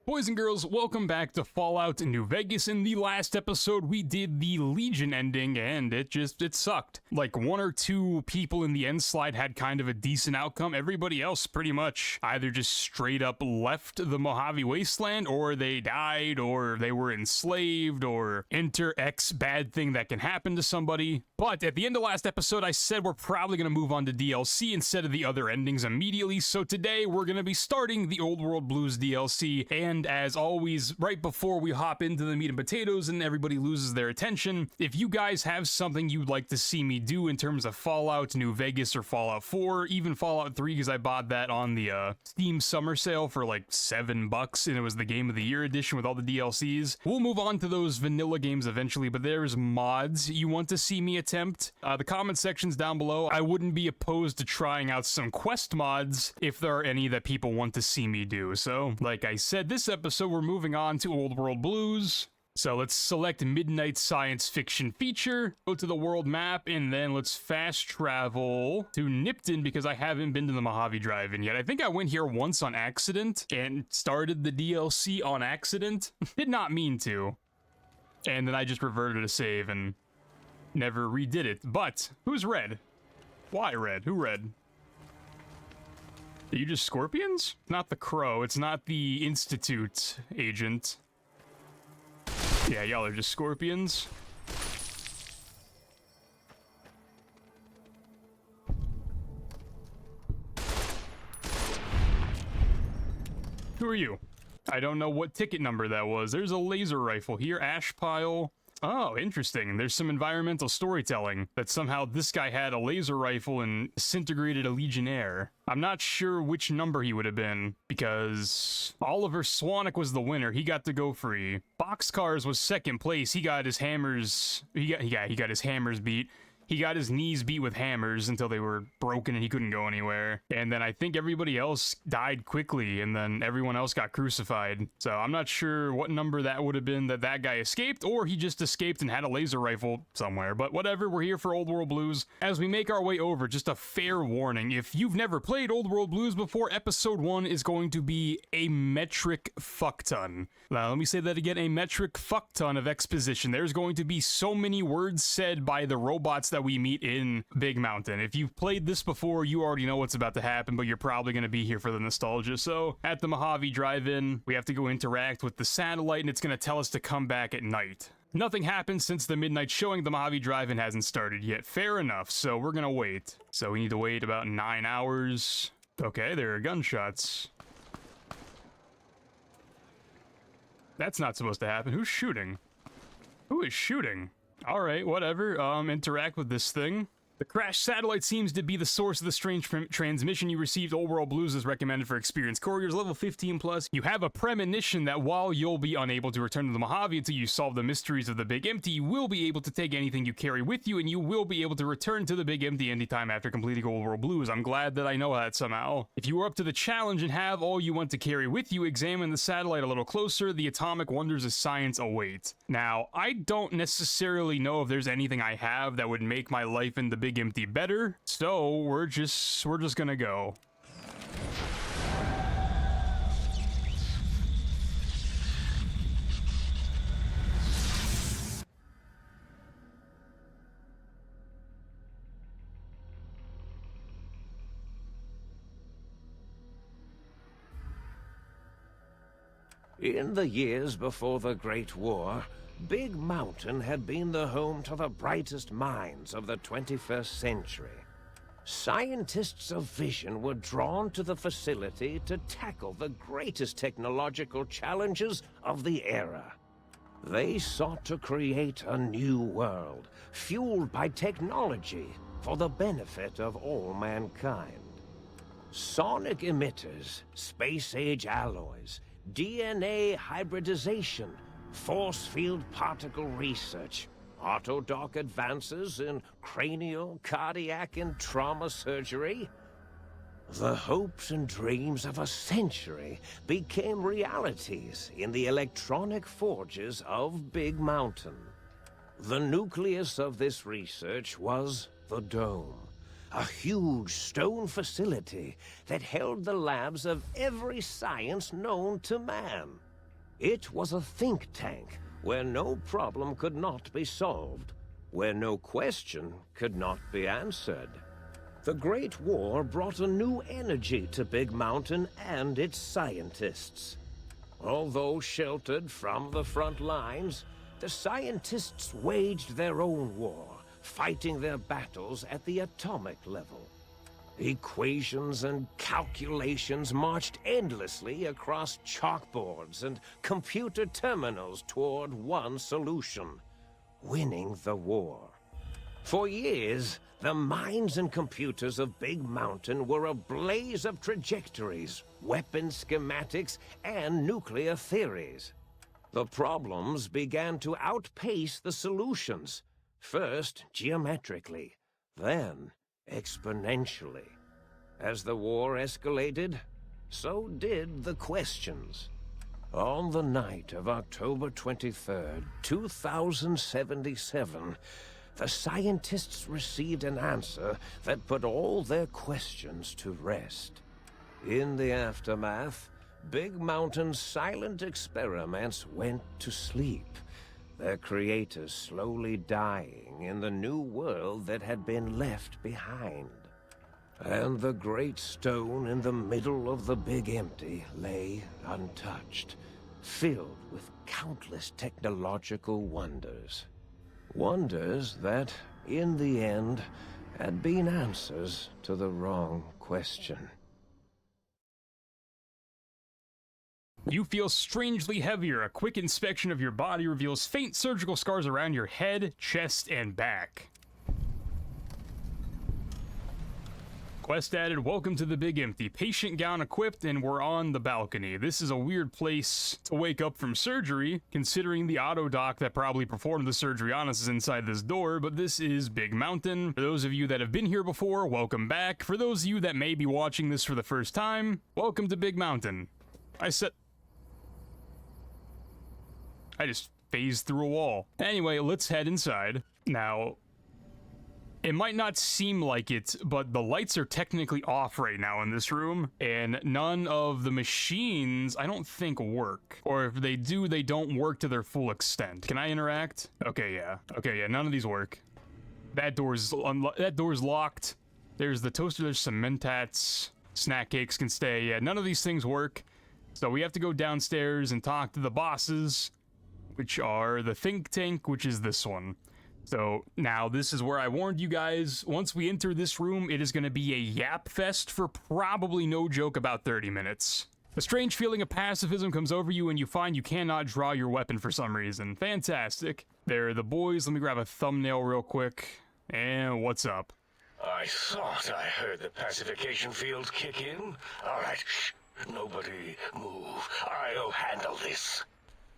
Boys and girls, welcome back to Fallout New Vegas. In the last episode, we did the Legion ending, and it sucked. Like, one or two people in the end slide had kind of a decent outcome. Everybody else pretty much either just straight up left the Mojave Wasteland, or they died, or they were enslaved, or enter X bad thing that can happen to somebody. But at the end of last episode, I said we're probably going to move on to DLC instead of the other endings immediately, so today we're going to be starting the Old World Blues DLC, and as always, right before we hop into the meat and potatoes and everybody loses their attention, if you guys have something you'd like to see me do in terms of Fallout New Vegas or Fallout 4, even Fallout 3, because I bought that on the Steam summer sale for like $7, and it was the Game of the Year edition with all the DLCs. We'll move on to those vanilla games eventually, but there's mods you want to see me attempt. The comment section's down below. I wouldn't be opposed to trying out some quest mods if there are any that people want to see me do. So, like I said, this episode we're moving on to Old World Blues. So let's select Midnight Science Fiction Feature, go to the world map, and then let's fast travel to Nipton because I haven't been to the Mojave Drive-In yet. I think I went here once on accident and started the DLC on accident. Did not mean to. And then I just reverted to save and never redid it. But who's red? Why red? Who red? Are you just scorpions? Not the crow. It's not the Institute agent. Yeah, y'all are just scorpions. Who are you? I don't know what ticket number that was. There's a laser rifle here. Ash pile. Oh, interesting. There's some environmental storytelling that somehow this guy had a laser rifle and disintegrated a Legionnaire. I'm not sure which number he would have been, because Oliver Swanwick was the winner. He got to go free. Boxcars was second place. He got his hammers. He got his hammers beat. He got his knees beat with hammers until they were broken and he couldn't go anywhere. And then I think everybody else died quickly, and then everyone else got crucified. So I'm not sure what number that would have been that guy escaped, or he just escaped and had a laser rifle somewhere. But whatever, we're here for Old World Blues. As we make our way over, just a fair warning. If you've never played Old World Blues before, Episode 1 is going to be a metric fuckton. Now, let me say that again, a metric fuckton of exposition. There's going to be so many words said by the robots that we meet in Big Mountain. If you've played this before, you already know what's about to happen, but you're probably going to be here for the nostalgia. So at the Mojave Drive-In, we have to go interact with the satellite, and it's going to tell us to come back at night. Nothing happened since the midnight showing. The Mojave Drive-In hasn't started yet. Fair enough, so we're going to wait. So we need to wait about 9 hours. Okay, there are gunshots. That's not supposed to happen. Who's shooting? Who is shooting? Alright, whatever, interact with this thing. The crashed satellite seems to be the source of the strange transmission you received. Old World Blues is recommended for experienced couriers, level 15 plus. You have a premonition that while you'll be unable to return to the Mojave until you solve the mysteries of the Big Empty, you will be able to take anything you carry with you, and you will be able to return to the Big Empty anytime after completing Old World Blues. I'm glad that I know that somehow. If you are up to the challenge and have all you want to carry with you, examine the satellite a little closer. The atomic wonders of science await. Now, I don't necessarily know if there's anything I have that would make my life in the Big Empty better, so we're just gonna go. In the years before the Great War, Big Mountain had been the home to the brightest minds of the 21st century. Scientists of vision were drawn to the facility to tackle the greatest technological challenges of the era. They sought to create a new world, fueled by technology for the benefit of all mankind. Sonic emitters, space-age alloys, DNA hybridization, force field particle research, autodoc advances in cranial, cardiac, and trauma surgery. The hopes and dreams of a century became realities in the electronic forges of Big Mountain. The nucleus of this research was the Dome, a huge stone facility that held the labs of every science known to man. It was a think tank where no problem could not be solved, where no question could not be answered. The Great War brought a new energy to Big Mountain and its scientists. Although sheltered from the front lines, the scientists waged their own war, fighting their battles at the atomic level. Equations and calculations marched endlessly across chalkboards and computer terminals toward one solution: winning the war. For years, the minds and computers of Big Mountain were a blaze of trajectories, weapon schematics, and nuclear theories. The problems began to outpace the solutions, first geometrically, then exponentially. As the war escalated, so did the questions. On the night of October 23rd, 2077, the scientists received an answer that put all their questions to rest. In the aftermath, Big Mountain's silent experiments went to sleep, their creators slowly dying in the new world that had been left behind. And the great stone in the middle of the Big Empty lay untouched, filled with countless technological wonders. Wonders that, in the end, had been answers to the wrong question. You feel strangely heavier. A quick inspection of your body reveals faint surgical scars around your head, chest, and back. Quest added, welcome to the Big Empty. Patient gown equipped, and we're on the balcony. This is a weird place to wake up from surgery, considering the auto doc that probably performed the surgery on us is inside this door, but this is Big Mountain. For those of you that have been here before, welcome back. For those of you that may be watching this for the first time, welcome to Big Mountain. I just phased through a wall. Anyway, let's head inside. Now, it might not seem like it, but the lights are technically off right now in this room, and none of the machines, I don't think, work. Or if they do, they don't work to their full extent. Can I interact? Okay, yeah, none of these work. That door's locked. There's the toaster, there's some Mentats. Snack cakes can stay. Yeah, none of these things work. So we have to go downstairs and talk to the bosses, which are the think tank, which is this one. So now this is where I warned you guys, once we enter this room, it is going to be a yap fest for probably, no joke, about 30 minutes. A strange feeling of pacifism comes over you and you find you cannot draw your weapon for some reason. Fantastic. There are the boys. Let me grab a thumbnail real quick. And what's up? I thought I heard the pacification field kick in. All right, shh. Nobody move. I'll handle this.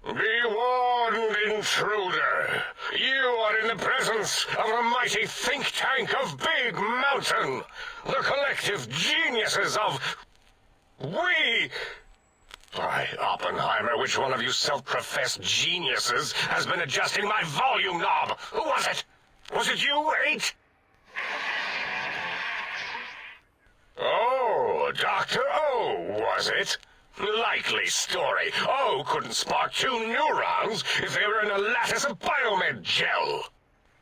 Be warned, intruder. You are in the presence of the mighty think tank of Big Mountain. The collective geniuses of... We... By Oppenheimer, which one of you self-professed geniuses has been adjusting my volume knob? Who was it? Was it you, 8? Oh, Dr. O, was it? Likely story. O couldn't spark 2 neurons if they were in a lattice of biomed gel.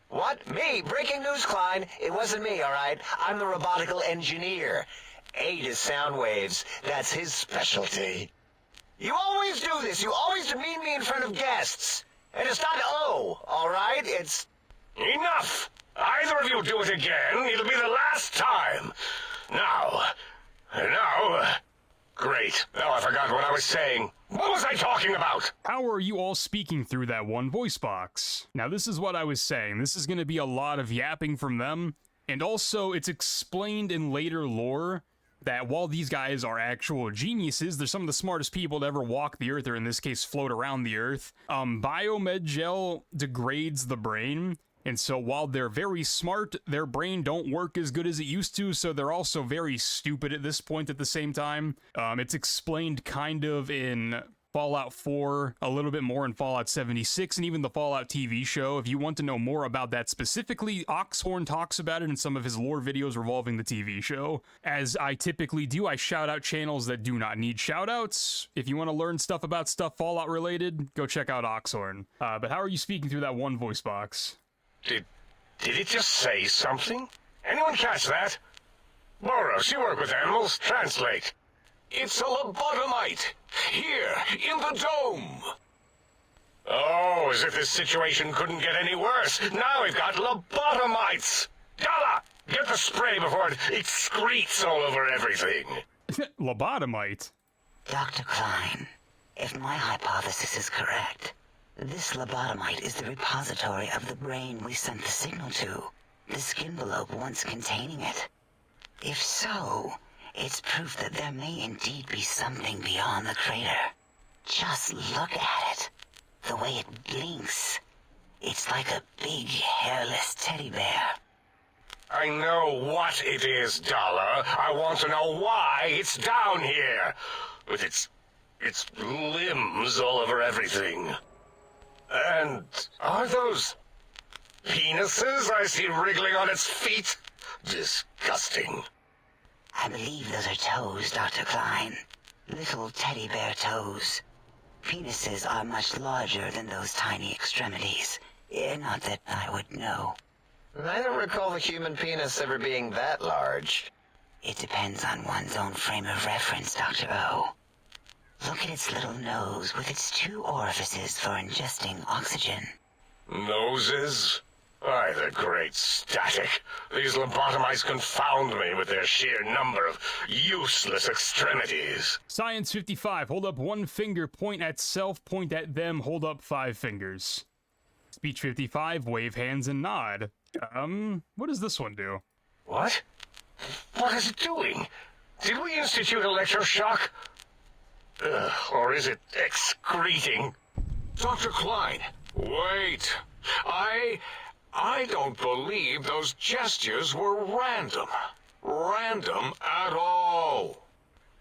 What? Me? Breaking news, Klein. It wasn't me, all right? I'm the robotical engineer. 8 is sound waves. That's his specialty. You always do this. You always demean me in front of guests. And it's not O, all right? It's... Enough! Either of you do it again, it'll be the last time. Now... Great. Now I forgot what I was saying. What was I talking about? How are you all speaking through that one voice box? Now, this is what I was saying. This is going to be a lot of yapping from them. And also, it's explained in later lore that while these guys are actual geniuses, they're some of the smartest people to ever walk the earth, or in this case, float around the earth. Biomed gel degrades the brain. And so while they're very smart, their brain don't work as good as it used to, so they're also very stupid at this point at the same time. It's explained kind of in Fallout 4, a little bit more in Fallout 76, and even the Fallout TV show. If you want to know more about that specifically, Oxhorn talks about it in some of his lore videos revolving the TV show. As I typically do, I shout out channels that do not need shoutouts. If you want to learn stuff about stuff Fallout related, go check out Oxhorn. But how are you speaking through that one voice box? Did it just say something? Anyone catch that? Boros, you work with animals. Translate. It's a lobotomite. Here, in the dome. Oh, as if this situation couldn't get any worse. Now we've got lobotomites. Dalla, get the spray before it excretes all over everything. Lobotomite? Dr. Klein, if my hypothesis is correct, this lobotomite is the repository of the brain we sent the signal to, the skinvelope once containing it. If so, it's proof that there may indeed be something beyond the crater. Just look at it. The way it blinks. It's like a big, hairless teddy bear. I know what it is, Dalla. I want to know why it's down here. With its limbs all over everything. And are those penises I see wriggling on its feet? Disgusting. I believe those are toes, Dr. Klein. Little teddy bear toes. Penises are much larger than those tiny extremities. Not that I would know. I don't recall the human penis ever being that large. It depends on one's own frame of reference, Dr. O. Look at its little nose with its 2 orifices for ingesting oxygen. Noses? By the great static. These lobotomites confound me with their sheer number of useless extremities. Science 55, hold up 1 finger, point at self, point at them, hold up 5 fingers. Speech 55, wave hands and nod. What does this one do? What? What is it doing? Did we institute electroshock? Or is it excreting? Dr. Klein, wait. I don't believe those gestures were random. Random at all.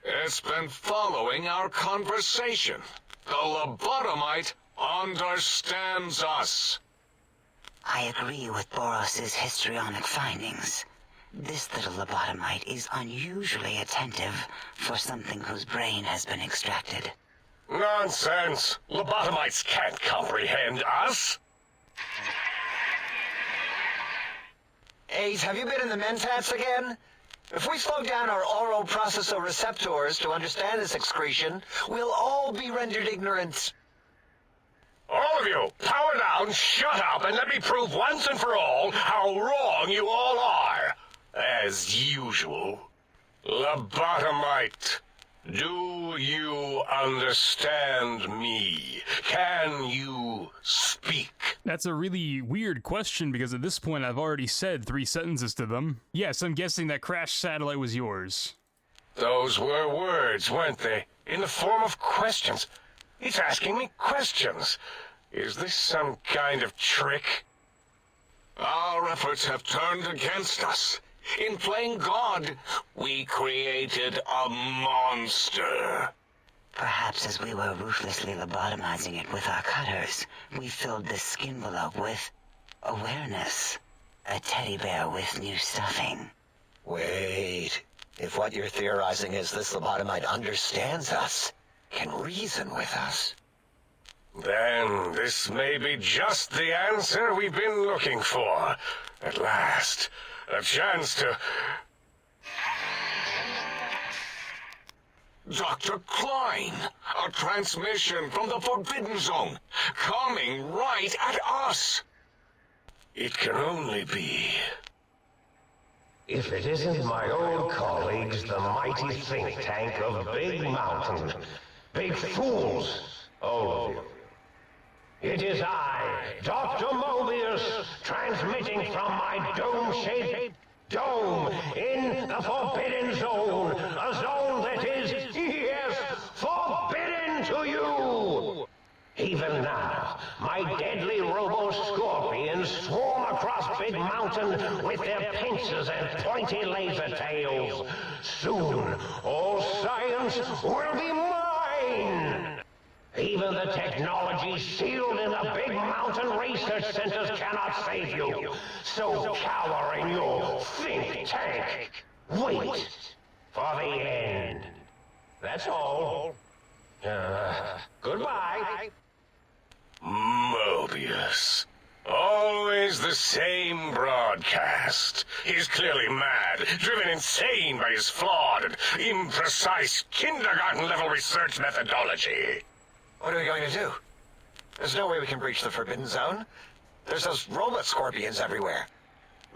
It's been following our conversation. The lobotomite understands us. I agree with Boros's histrionic findings. This little lobotomite is unusually attentive for something whose brain has been extracted. Nonsense. Lobotomites can't comprehend us. 8, have you been in the mentats again? If we slow down our oroprocessoreceptors to understand this excretion, we'll all be rendered ignorant. All of you, power down, shut up, and let me prove once and for all how wrong you all are. As usual. Lobotomite, do you understand me? Can you speak? That's a really weird question because at this point I've already said 3 sentences to them. Yes, I'm guessing that crashed satellite was yours. Those were words, weren't they? In the form of questions. It's asking me questions. Is this some kind of trick? Our efforts have turned against us. In playing God, we created a monster. Perhaps as we were ruthlessly lobotomizing it with our cutters, we filled the skinvelope with awareness. A teddy bear with new stuffing. Wait. If what you're theorizing is this lobotomite understands us, can reason with us. Then this may be just the answer we've been looking for. At last, a chance to... Dr. Klein, a transmission from the Forbidden Zone, coming right at us. It can only be... If it isn't my old colleagues, the mighty think tank of Big Mountain. Big fools, all of you. It is I, Dr. Mobius, transmitting from my dome-shaped dome in the Forbidden Zone. A zone that is, yes, forbidden to you. Even now, my deadly robo-scorpions swarm across Big Mountain with their pincers and pointy laser tails. Soon, all science will be mine. Even the technology sealed in the Big Mountain research centers cannot save you. So cower in your think tank. Wait for the end. That's all. Goodbye. Mobius. Always the same broadcast. He's clearly mad, driven insane by his flawed and imprecise kindergarten-level research methodology. What are we going to do? There's no way we can breach the Forbidden Zone. There's those robot scorpions everywhere.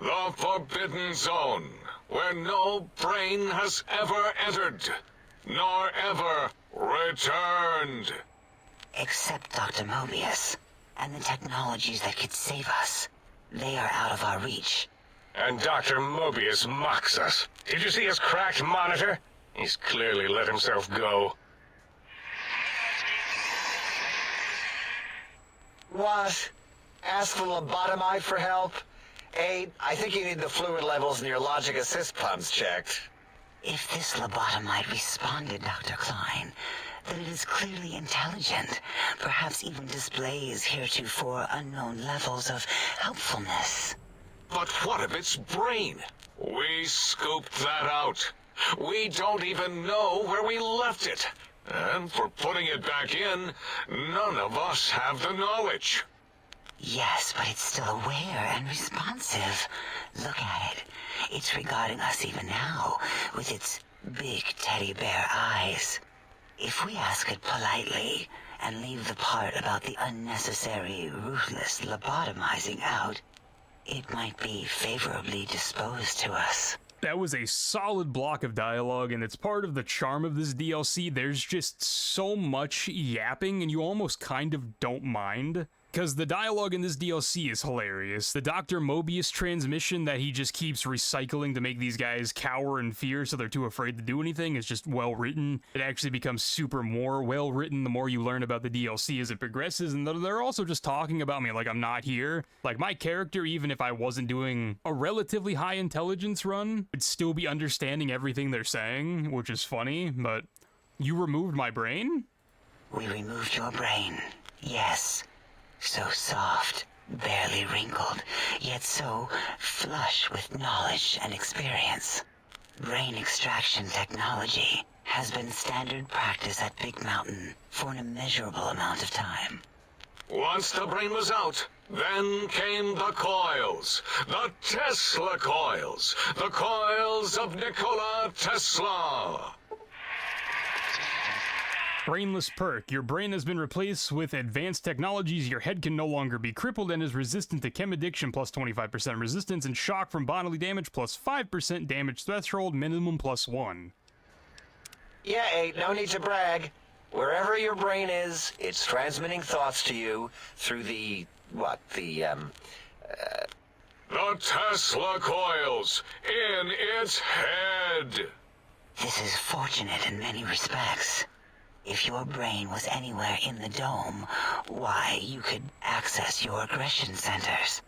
The Forbidden Zone, where no brain has ever entered, nor ever returned. Except Dr. Mobius and the technologies that could save us. They are out of our reach. And Dr. Mobius mocks us. Did you see his cracked monitor? He's clearly let himself go. What? Ask the lobotomite for help? I think you need the fluid levels in your logic assist pumps checked. If this lobotomite responded, Dr. Klein, then it is clearly intelligent, perhaps even displays heretofore unknown levels of helpfulness. But what of its brain? We scooped that out. We don't even know where we left it. And for putting it back in, none of us have the knowledge. Yes, but it's still aware and responsive. Look at it. It's regarding us even now, with its big teddy bear eyes. If we ask it politely, and leave the part about the unnecessary, ruthless lobotomizing out, it might be favorably disposed to us. That was a solid block of dialogue, and it's part of the charm of this DLC. There's just so much yapping, and you almost kind of don't mind. Because the dialogue in this DLC is hilarious. The Dr. Mobius transmission that he just keeps recycling to make these guys cower in fear so they're too afraid to do anything is just well written. It actually becomes super more well written the more you learn about the DLC as it progresses, and they're also just talking about me like I'm not here. Like, my character, even if I wasn't doing a relatively high intelligence run, would still be understanding everything they're saying, which is funny, but you removed my brain? We removed your brain, yes. So soft, barely wrinkled, yet so flush with knowledge and experience. Brain extraction technology has been standard practice at Big Mountain for an immeasurable amount of time. Once the brain was out, then came the coils. The Tesla coils. The coils of Nikola Tesla. Brainless perk. Your brain has been replaced with advanced technologies. Your head can no longer be crippled and is resistant to chem addiction plus 25% resistance and shock from bodily damage plus 5% damage threshold minimum plus 1. Yeah, no need to brag. Wherever your brain is, it's transmitting thoughts to you through the Tesla coils in its head. This is fortunate in many respects. If your brain was anywhere in the dome, why, you could access your aggression centers.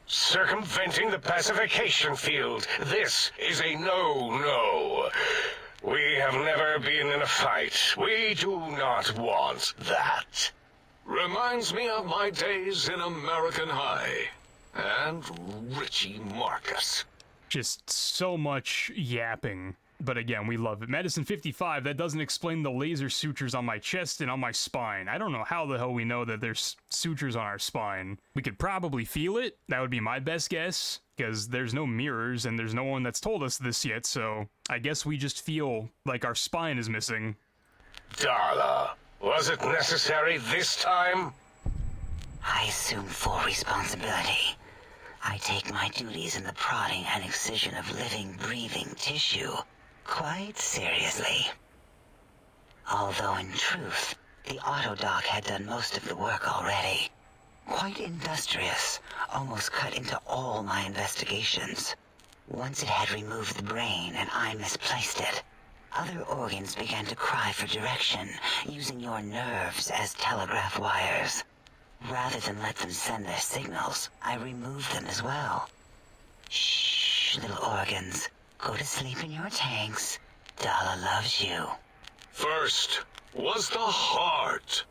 Circumventing the pacification field. This is a no-no. We have never been in a fight. We do not want that. Reminds me of my days in American High. And Richie Marcus. Just so much yapping. But again, we love it. Medicine 55, that doesn't explain the laser sutures on my chest and on my spine. I don't know how the hell we know that there's sutures on our spine. We could probably feel it. That would be my best guess, because there's no mirrors and there's no one that's told us this yet, so I guess we just feel like our spine is missing. Darla, was it necessary this time? I assume full responsibility. I take my duties in the prodding and excision of living, breathing tissue quite seriously. Although in truth, the autodoc had done most of the work already. Quite industrious, almost cut into all my investigations. Once it had removed the brain and I misplaced it, other organs began to cry for direction, using your nerves as telegraph wires. Rather than let them send their signals, I removed them as well. Shh, little organs. Go to sleep in your tanks. Dala loves you. First was the heart.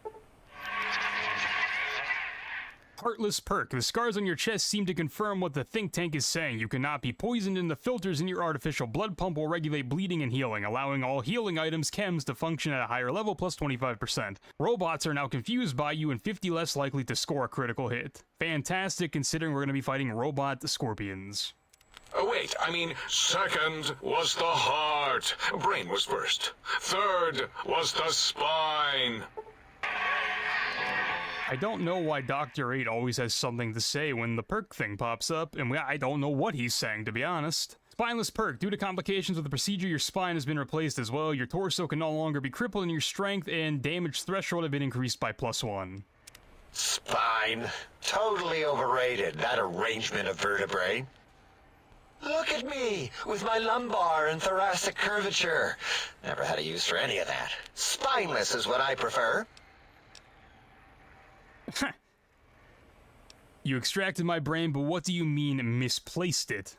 Heartless perk. The scars on your chest seem to confirm what the think tank is saying. You cannot be poisoned, and the filters in your artificial blood pump will regulate bleeding and healing, allowing all healing items, chems, to function at a higher level plus 25%. Robots are now confused by you and 50 less likely to score a critical hit. Fantastic, considering we're going to be fighting robot scorpions. Oh, wait, I mean, second was the heart. Brain was first. Third was the spine. I don't know why Dr. 8 always has something to say when the perk thing pops up, and I don't know what he's saying, to be honest. Spineless perk. Due to complications with the procedure, your spine has been replaced as well. Your torso can no longer be crippled, and your strength and damage threshold have been increased by +1. Spine. Totally overrated, that arrangement of vertebrae. Look at me, with my lumbar and thoracic curvature. Never had a use for any of that. Spineless is what I prefer. You extracted my brain, but what do you mean misplaced it?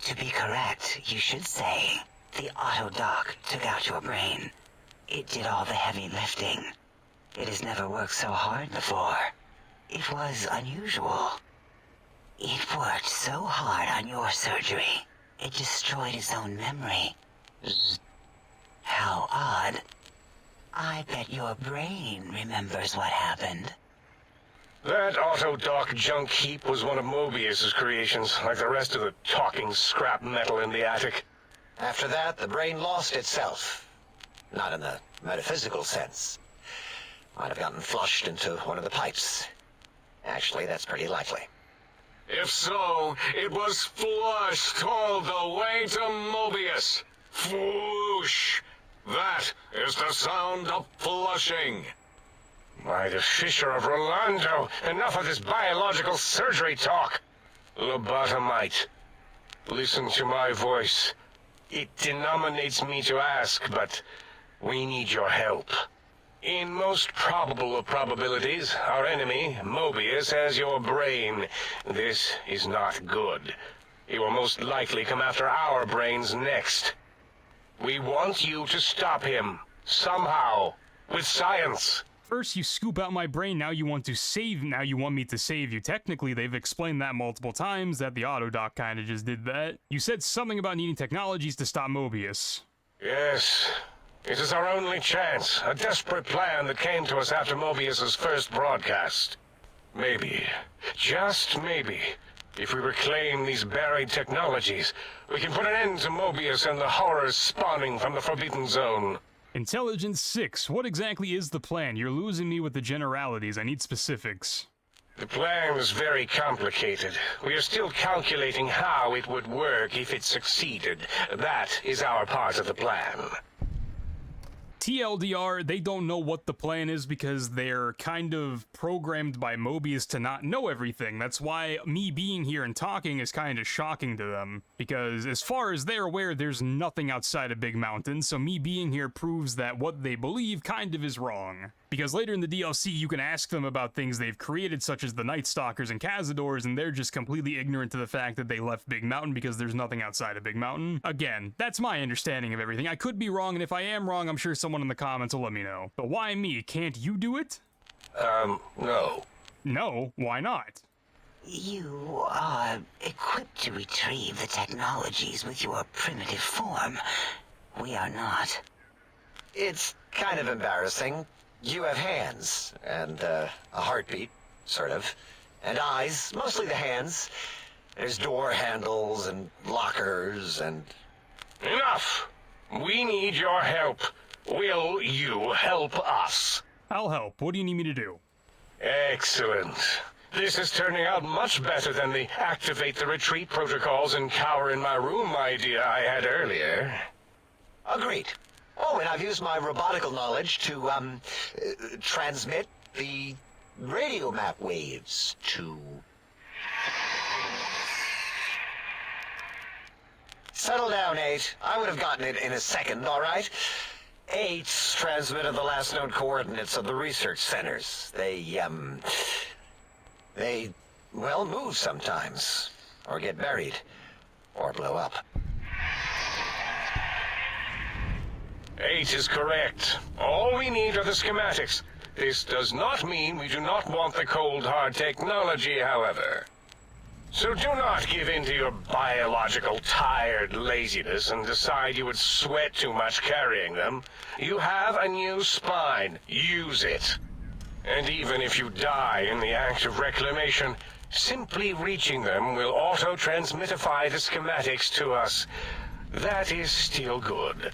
To be correct, you should say the auto-dock took out your brain. It did all the heavy lifting. It has never worked so hard before. It was unusual. It worked so hard on your surgery, it destroyed its own memory. How odd. I bet your brain remembers what happened. That auto-dock junk heap was one of Mobius's creations, like the rest of the talking scrap metal in the attic. After that, the brain lost itself. Not in the metaphysical sense. Might have gotten flushed into one of the pipes. Actually, that's pretty likely. If so, it was flushed all the way to Mobius. Fwoosh! That is the sound of flushing. By the Fisher of Rolando, enough of this biological surgery talk. Lobotomite, listen to my voice. It denominates me to ask, but we need your help. In most probable of probabilities, our enemy, Mobius, has your brain. This is not good. He will most likely come after our brains next. We want you to stop him, somehow, with science. First you scoop out my brain, now you want me to save you. Technically, they've explained that multiple times, that the autodoc kinda just did that. You said something about needing technologies to stop Mobius. Yes. It is our only chance, a desperate plan that came to us after Mobius's first broadcast. Maybe, just maybe, if we reclaim these buried technologies, we can put an end to Mobius and the horrors spawning from the Forbidden Zone. Intelligence 6, what exactly is the plan? You're losing me with the generalities, I need specifics. The plan is very complicated. We are still calculating how it would work if it succeeded. That is our part of the plan. TLDR, they don't know what the plan is because they're kind of programmed by Mobius to not know everything. That's why me being here and talking is kind of shocking to them. Because as far as they're aware, there's nothing outside of Big Mountain, so me being here proves that what they believe kind of is wrong. Because later in the DLC, you can ask them about things they've created, such as the Night Stalkers and Cazadors, and they're just completely ignorant to the fact that they left Big Mountain because there's nothing outside of Big Mountain. Again, that's my understanding of everything. I could be wrong, and if I am wrong, I'm sure someone in the comments will let me know. But why me? Can't you do it? No. No? Why not? You are equipped to retrieve the technologies with your primitive form. We are not. It's kind of embarrassing. You have hands, and a heartbeat, sort of, and eyes, mostly the hands. There's door handles and lockers and... Enough! We need your help. Will you help us? I'll help. What do you need me to do? Excellent. This is turning out much better than the activate the retreat protocols and cower in my room idea I had earlier. Agreed. Oh, and I've used my robotical knowledge to, transmit the radio map waves to... Settle down, 8. I would have gotten it in a second, all right? 8's transmitted the last known coordinates of the research centers. They, well, move sometimes. Or get buried. Or blow up. 8 is correct. All we need are the schematics. This does not mean we do not want the cold hard technology, however. So do not give in to your biological tired laziness and decide you would sweat too much carrying them. You have a new spine. Use it. And even if you die in the act of reclamation, simply reaching them will auto-transmitify the schematics to us. That is still good.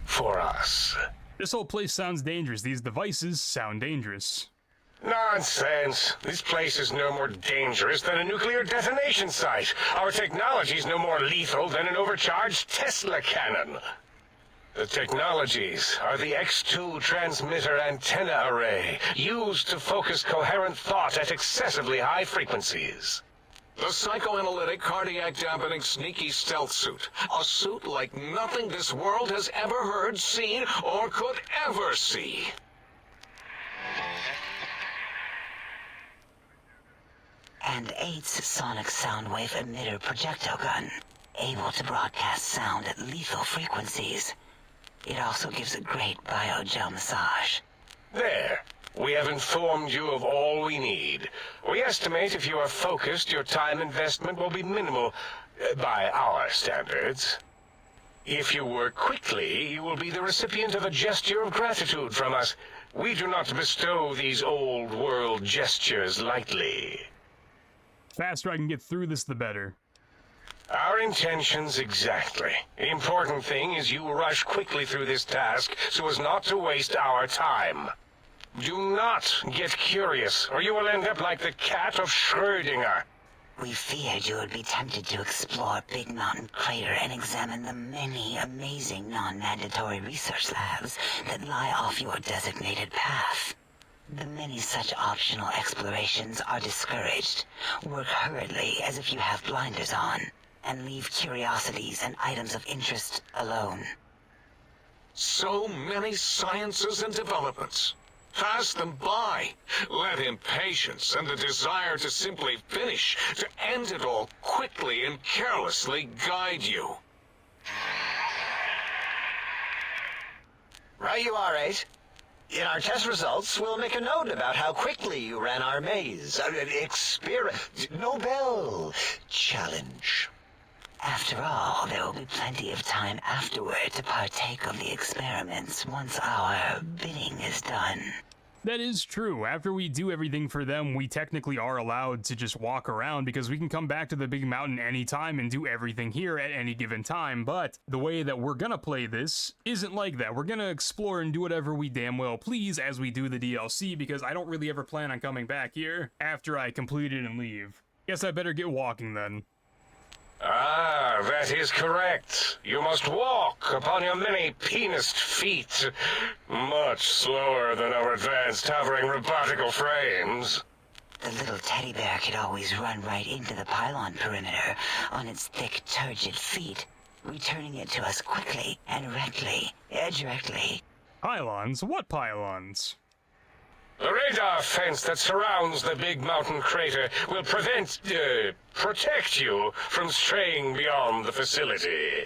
For us. This whole place sounds dangerous. These devices sound dangerous. Nonsense. This place is no more dangerous than a nuclear detonation site. Our technology is no more lethal than an overcharged Tesla cannon. The technologies are the X2 transmitter antenna array, used to focus coherent thought at excessively high frequencies. The psychoanalytic, cardiac dampening, sneaky stealth suit. A suit like nothing this world has ever heard, seen, or could ever see. And 8's sonic sound wave emitter projectile gun, able to broadcast sound at lethal frequencies. It also gives a great biogel massage. There. We have informed you of all we need. We estimate if you are focused, your time investment will be minimal, by our standards. If you work quickly, you will be the recipient of a gesture of gratitude from us. We do not bestow these old-world gestures lightly. Faster I can get through this, the better. Our intentions exactly. The important thing is you rush quickly through this task so as not to waste our time. Do not get curious, or you will end up like the cat of Schrödinger. We feared you would be tempted to explore Big Mountain Crater and examine the many amazing non-mandatory research labs that lie off your designated path. The many such optional explorations are discouraged. Work hurriedly as if you have blinders on, and leave curiosities and items of interest alone. So many sciences and developments. Pass them by. Let impatience and the desire to simply finish, to end it all quickly and carelessly guide you. Right you are, 8. In our test results, we'll make a note about how quickly you ran our maze. Nobel challenge. After all, there will be plenty of time afterward to partake of the experiments once our bidding is done. That is true. After we do everything for them, we technically are allowed to just walk around because we can come back to the big mountain anytime and do everything here at any given time. But the way that we're gonna play this isn't like that. We're gonna explore and do whatever we damn well please as we do the DLC, because I don't really ever plan on coming back here after I complete it and leave. Guess I better get walking then. Ah, that is correct. You must walk upon your many penised feet, much slower than our advanced hovering robotical frames. The little teddy bear could always run right into the pylon perimeter on its thick, turgid feet, returning it to us quickly and directly. Pylons? What pylons? The radar fence that surrounds the big mountain crater will protect you from straying beyond the facility.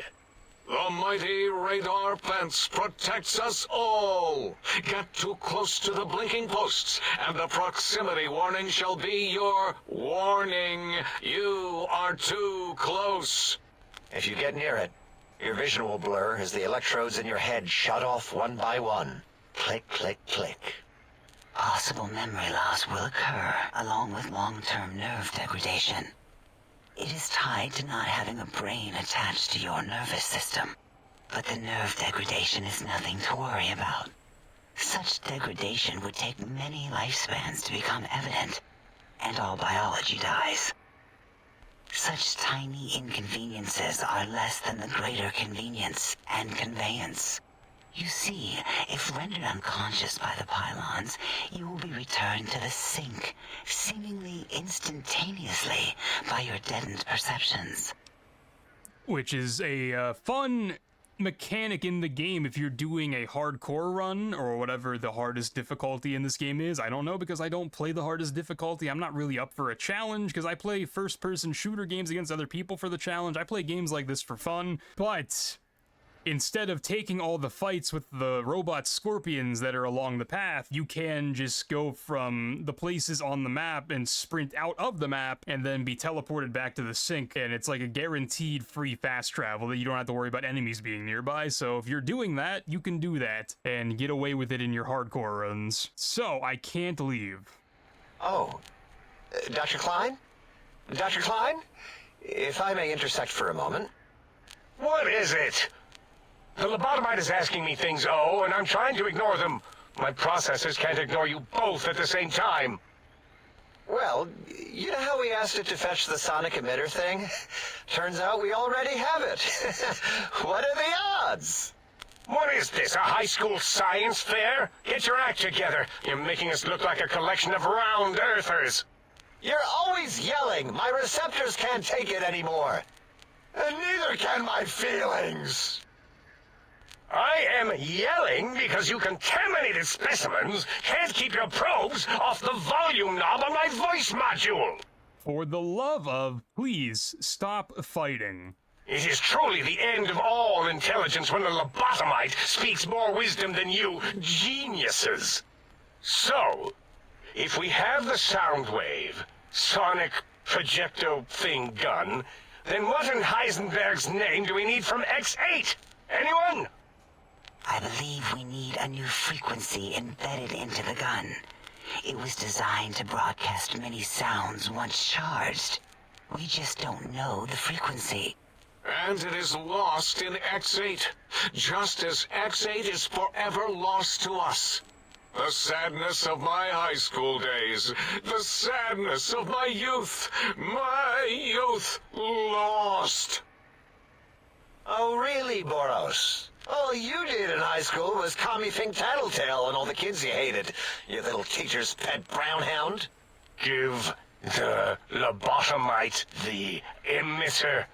The mighty radar fence protects us all. Get too close to the blinking posts, and the proximity warning shall be your warning. You are too close. If you get near it, your vision will blur as the electrodes in your head shut off one by one. Click, click, click. Possible memory loss will occur, along with long-term nerve degradation. It is tied to not having a brain attached to your nervous system. But the nerve degradation is nothing to worry about. Such degradation would take many lifespans to become evident, and all biology dies. Such tiny inconveniences are less than the greater convenience and conveyance. You see, if rendered unconscious by the pylons, you will be returned to the sink, seemingly instantaneously by your deadened perceptions. Which is a fun mechanic in the game if you're doing a hardcore run, or whatever the hardest difficulty in this game is. I don't know, because I don't play the hardest difficulty. I'm not really up for a challenge, because I play first-person shooter games against other people for the challenge. I play games like this for fun, but instead of taking all the fights with the robot scorpions that are along the path, you can just go from the places on the map and sprint out of the map and then be teleported back to the sink. And it's like a guaranteed free fast travel that you don't have to worry about enemies being nearby. So if you're doing that, you can do that and get away with it in your hardcore runs. So I can't leave. Oh, Dr. Klein? Dr. Klein? If I may intersect for a moment. What is it? The lobotomite is asking me things, oh, and I'm trying to ignore them. My processors can't ignore you both at the same time. Well, you know how we asked it to fetch the sonic emitter thing? Turns out we already have it. What are the odds? What is this, a high school science fair? Get your act together. You're making us look like a collection of round earthers. You're always yelling. My receptors can't take it anymore. And neither can my feelings. I am yelling because you contaminated specimens can't keep your probes off the volume knob on my voice module. For the love of, please stop fighting. It is truly the end of all intelligence when the lobotomite speaks more wisdom than you geniuses. So, if we have the sound wave, sonic projecto thing gun, then what in Heisenberg's name do we need from X8? Anyone? I believe we need a new frequency embedded into the gun. It was designed to broadcast many sounds once charged. We just don't know the frequency. And it is lost in X8, just as X8 is forever lost to us. The sadness of my high school days, the sadness of my youth lost. Oh, really, Boros? All you did in high school was commie think tattletale and all the kids you hated, you little teacher's pet brown hound. Give the lobotomite the emitter.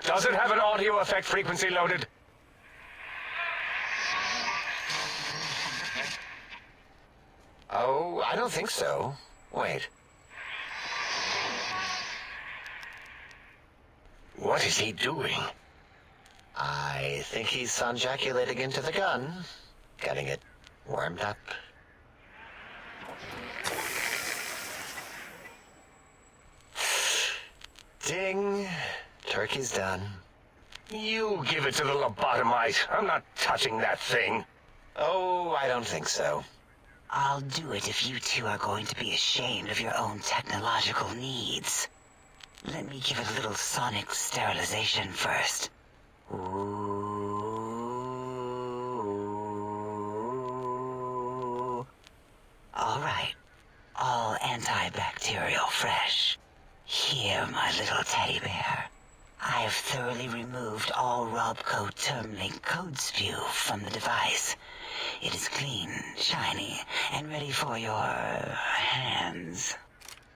Does it have an audio effect frequency loaded? Oh, I don't think so. Wait. What is he doing? I think he's sonjaculating into the gun, getting it warmed up. Ding. Turkey's done. You give it to the lobotomite. I'm not touching that thing. Oh, I don't think so. I'll do it if you two are going to be ashamed of your own technological needs. Let me give it a little sonic sterilization first. Ooh. All right. All antibacterial fresh. Here, my little teddy bear. I've thoroughly removed all Robco Termlink code spew from the device. It is clean, shiny, and ready for your hands.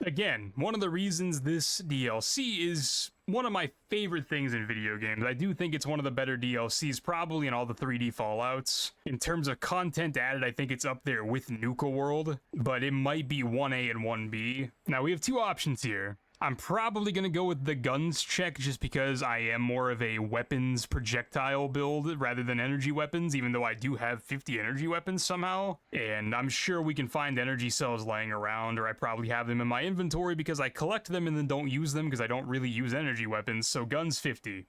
Again, one of the reasons this DLC is one of my favorite things in video games. I do think it's one of the better DLCs probably in all the 3D Fallouts. In terms of content added, I think it's up there with Nuka World, but it might be 1A and 1B. Now, we have two options here. I'm probably going to go with the guns check just because I am more of a weapons projectile build rather than energy weapons, even though I do have 50 energy weapons somehow. And I'm sure we can find energy cells lying around, or I probably have them in my inventory because I collect them and then don't use them because I don't really use energy weapons, so guns 50.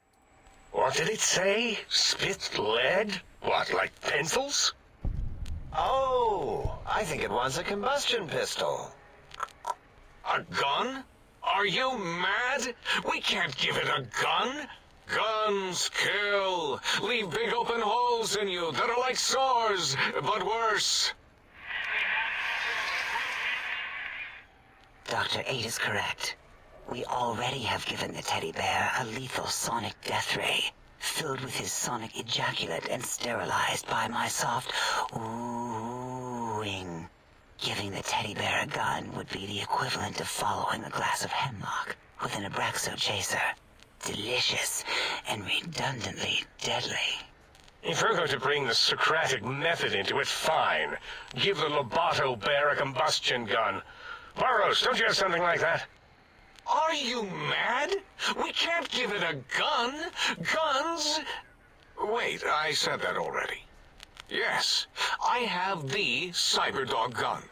What did it say? Spit lead? What, like pencils? Oh, I think it wants a combustion pistol. A gun? Are you mad? We can't give it a gun. Guns kill. Leave big open holes in you that are like sores, but worse. Dr. 8 is correct. We already have given the teddy bear a lethal sonic death ray, filled with his sonic ejaculate and sterilized by my soft oohing. Giving the teddy bear a gun would be the equivalent of following a glass of hemlock with an Abraxo chaser. Delicious and redundantly deadly. If we're going to bring the Socratic method into it, fine. Give the Loboto bear a combustion gun. Boros, don't you have something like that? Are you mad? We can't give it a gun. Guns... Wait, I said that already. Yes, I have the Cyberdog gun,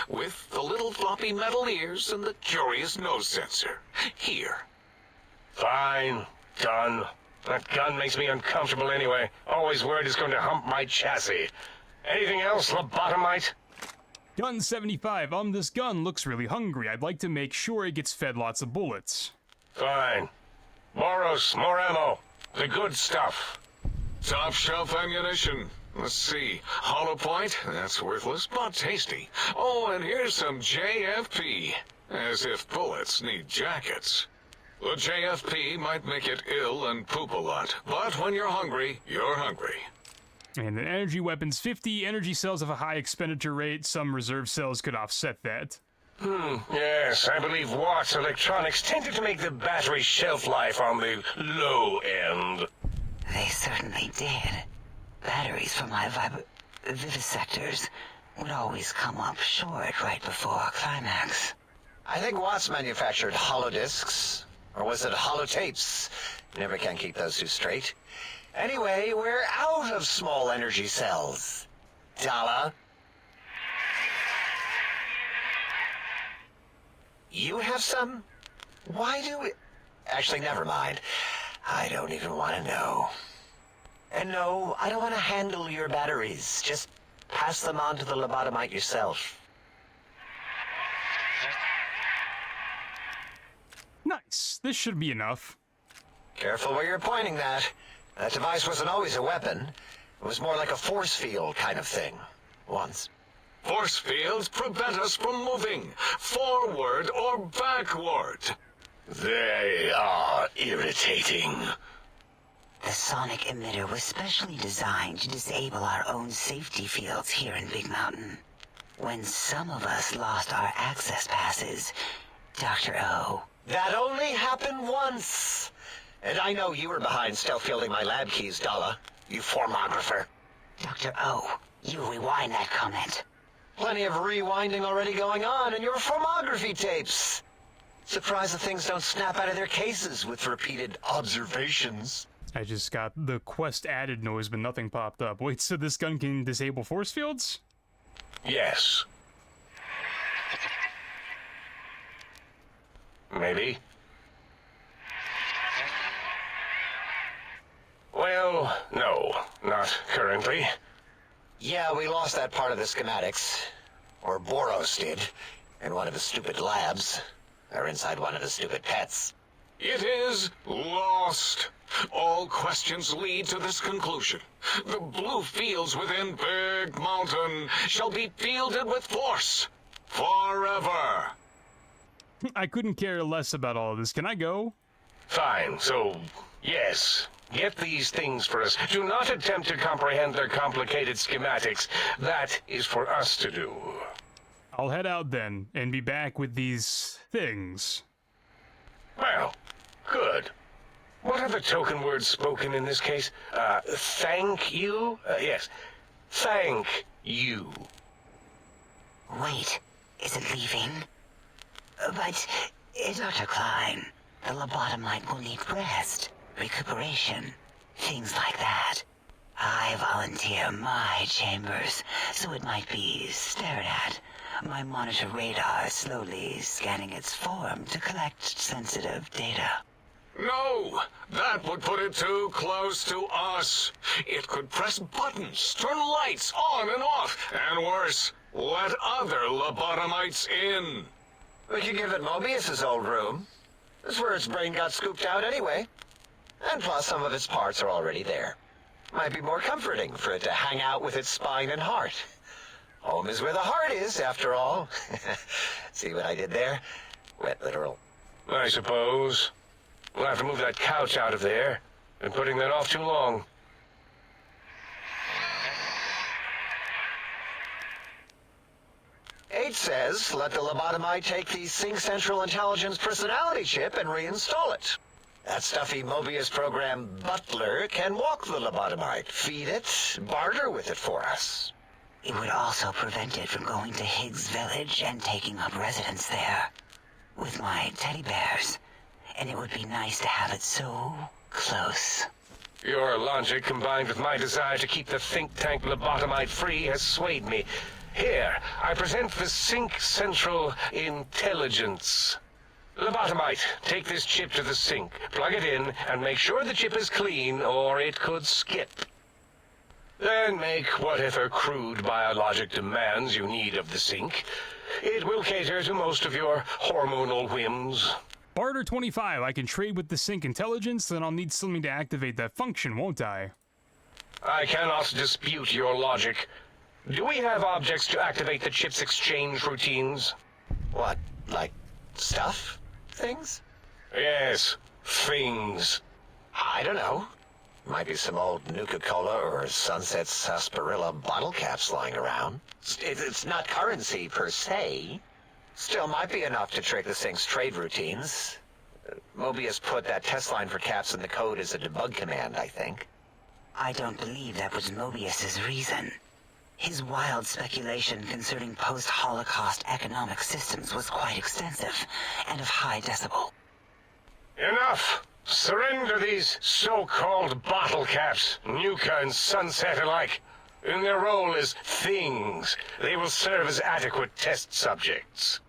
with the little floppy metal ears and the curious nose sensor. Here. Fine. Done. That gun makes me uncomfortable anyway. Always worried it's going to hump my chassis. Anything else, lobotomite? Gun 75. This gun looks really hungry. I'd like to make sure it gets fed lots of bullets. Fine. Boros, more ammo. The good stuff. Top shelf ammunition. Let's see. Hollow point? That's worthless, but tasty. Oh, and here's some JFP. As if bullets need jackets. The JFP might make it ill and poop a lot, but when you're hungry, you're hungry. And the energy weapons 50. Energy cells have a high expenditure rate. Some reserve cells could offset that. Yes, I believe Watt's electronics tended to make the battery shelf life on the low end. They certainly did. Batteries for my vivisectors would always come up short right before a climax. I think Watts manufactured holodiscs. Or was it holotapes? Never can keep those two straight. Anyway, we're out of small energy cells. Dala? You have some? Why do we... Actually, never mind. I don't even want to know. And no, I don't want to handle your batteries. Just pass them on to the lobotomite yourself. Nice. This should be enough. Careful where you're pointing that. That device wasn't always a weapon. It was more like a force field kind of thing. Once. Force fields prevent us from moving, forward or backward. They are irritating. The sonic emitter was specially designed to disable our own safety fields here in Big Mountain. When some of us lost our access passes, Dr. O... That only happened once. And I know you were behind stealth fielding my lab keys, Dala. You formographer. Dr. O, you rewind that comment. Plenty of rewinding already going on in your formography tapes. Surprised the things don't snap out of their cases with repeated observations. I just got the quest added noise, but nothing popped up. Wait, so this gun can disable force fields? Yes. Maybe. Well, no, not currently. Yeah, we lost that part of the schematics. Or Boros did. In one of his stupid labs. Or inside one of his stupid pets. It is lost. All questions lead to this conclusion. The blue fields within Big Mountain shall be fielded with force. Forever. I couldn't care less about all of this. Can I go? Fine, so, yes. Get these things for us. Do not attempt to comprehend their complicated schematics. That is for us to do. I'll head out then, and be back with these things. Well, good. What are the token words spoken in this case? Thank you? Yes. Thank you. Wait, is it leaving? But, Dr. Klein, the lobotomite will need rest, recuperation, things like that. I volunteer my chambers, so it might be stared at. My monitor radar slowly scanning its form to collect sensitive data. No, that would put it too close to us. It could press buttons, turn lights on and off, and worse, let other lobotomites in. We could give it Mobius's old room. That's where its brain got scooped out anyway. And plus some of its parts are already there. Might be more comforting for it to hang out with its spine and heart. Home is where the heart is, after all. See what I did there? Wet literal. I suppose. We'll have to move that couch out of there. Been putting that off too long. Eight says, let the lobotomite take the Sync Central Intelligence personality chip and reinstall it. That stuffy Mobius program butler can walk the lobotomite, feed it, barter with it for us. It would also prevent it from going to Higgs Village and taking up residence there. With my teddy bears. And it would be nice to have it so close. Your logic, combined with my desire to keep the think tank lobotomite free, has swayed me. Here, I present the Sync Central Intelligence. Lobotomite, take this chip to the sink, plug it in, and make sure the chip is clean, or it could skip. Then make whatever crude biologic demands you need of the sink. It will cater to most of your hormonal whims. Barter 25, I can trade with the Sync Intelligence, then I'll need something to activate that function, won't I? I cannot dispute your logic. Do we have objects to activate the chip's exchange routines? What, like stuff? Things? Yes, things. I don't know. Might be some old Nuka-Cola or Sunset Sarsaparilla bottle caps lying around. It's not currency per se. Still might be enough to trick the Sync's trade routines. Mobius put that test line for caps in the code as a debug command, I think. I don't believe that was Mobius's reason. His wild speculation concerning post-Holocaust economic systems was quite extensive and of high decibel. Enough! Surrender these so-called bottle caps, Nuka and Sunset alike. In their role as things, they will serve as adequate test subjects.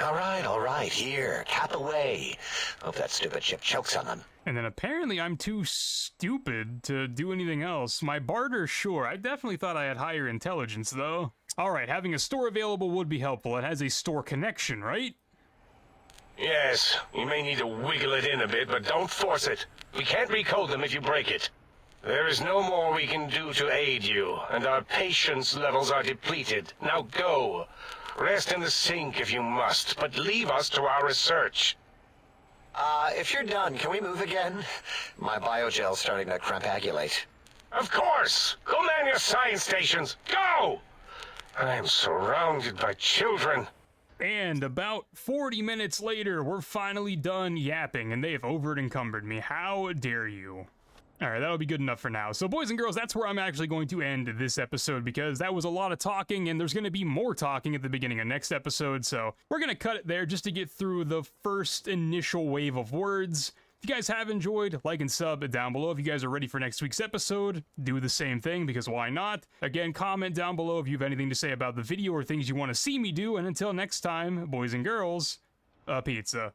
All right, here, cap away. Hope that stupid chip chokes on them. And then apparently I'm too stupid to do anything else. My barter, sure. I definitely thought I had higher intelligence, though. Alright, having a store available would be helpful. It has a store connection, right? Yes, you may need to wiggle it in a bit, but don't force it. We can't recode them if you break it. There is no more we can do to aid you, and our patience levels are depleted. Now go. Rest in the sink if you must, but leave us to our research. If you're done, can we move again? My biogel's starting to crampagulate. Of course! Go man your science stations! Go! I am surrounded by children. And about 40 minutes later, we're finally done yapping, and they have over-encumbered me. How dare you? Alright, that'll be good enough for now. So boys and girls, that's where I'm actually going to end this episode, because that was a lot of talking, and there's going to be more talking at the beginning of next episode, so we're going to cut it there just to get through the first initial wave of words. If you guys have enjoyed, like and sub down below. If you guys are ready for next week's episode, do the same thing, because why not? Again, comment down below if you have anything to say about the video or things you want to see me do, and until next time, boys and girls, a pizza.